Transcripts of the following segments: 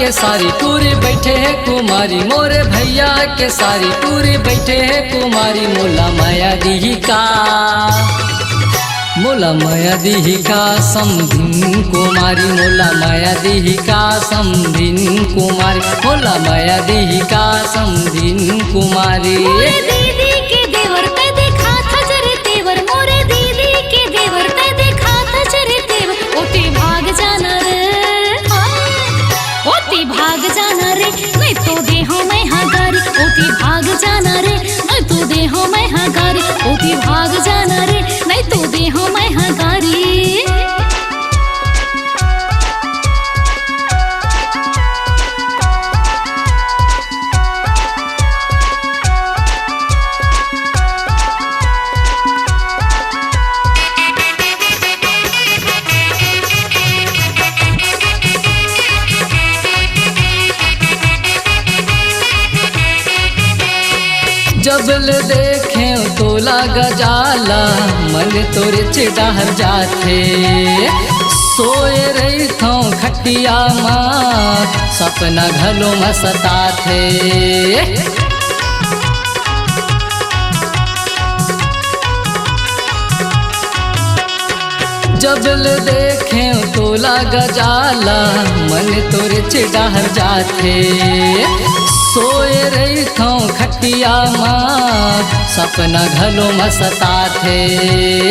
के सारी टूरी बैठे है कुमारी, मोरे भैया के सारी टूरी बैठे है कुमारी। मोला माया दी का, मोला माया दी का समधिन कुमारी, मोला माया दी का समधिन कुमारी, मोला माया दी का समधिन कुमारी। मोरे दीदी के देवर ते देखा था जरे तेवर, मोरे दीदी के देवर ते देखा था जरे तेवर। ओती भाग जाना रे, ओती भाग जाना रे, नहीं तो देहो मैं हगारी। ओती भाग जाना रे, नहीं तो देहो मैं हगारी। ओती भाग जाना रे, नहीं तो देहो मैं हगारी। जबल देखें तो लागा जाला, मन तोरे चिढ़ार जाथे। सोए रही थो खटिया माँ, सपना घलो में सताथे। जबल देखें तो लागा जाला, मन तोरे चिढ़ार जाथे। सोए रही थो खटिया माँ, सपना घलो में सताथे।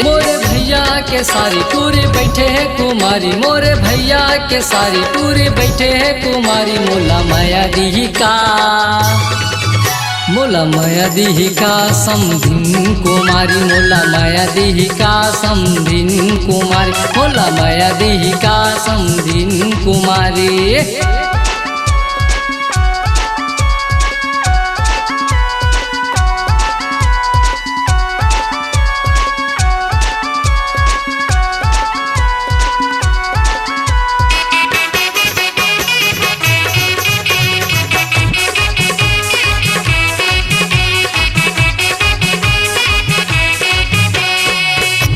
मोरे भैया के सारी टूरी बैठे है कुमारी, मोरे भैया के सारी टूरी बैठे है कुमारी। मोला माया दी का, मोला माया दी का समधिन कुमारी, मोला माया दी का समधिन कुमारी, मोला माया दी का समधिन कुमारी।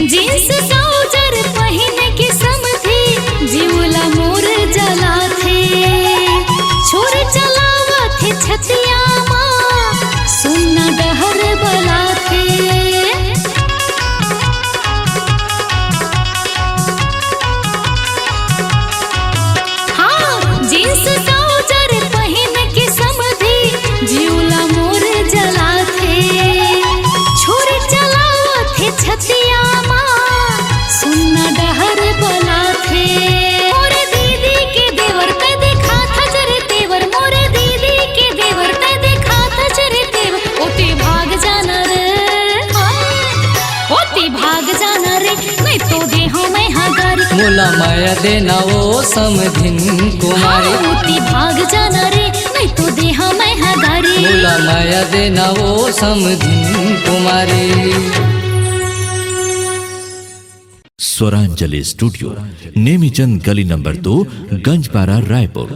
जींस ट्राउजर पहने के समधी जीवला मोर जला थे। छोर चलावा थे छतिया माँ, सुनना डहर बला थे। हाँ, जींस ट्राउजर पहने के समधी जीवला मोर जला थे। छोर चलावा थे छतिया सुनना डहर बला थे। मोरे दीदी के देवर ते देखा था जरे तेवर, मोरे दीदी के देवर ते देखा था जरे तेवर। ओती भाग जाना रे, ओती भाग जाना रे, नहीं तो देहो मैं हगारी। मोला माया देना वो समधिन कुमारी, ओती भाग जाना रे, नहीं तो देहो मैं हगारी। मोला माया देना वो समधिन कुमारी। स्वरांजलि स्टूडियो, नेमीचंद गली नंबर 2, गंजपारा, रायपुर।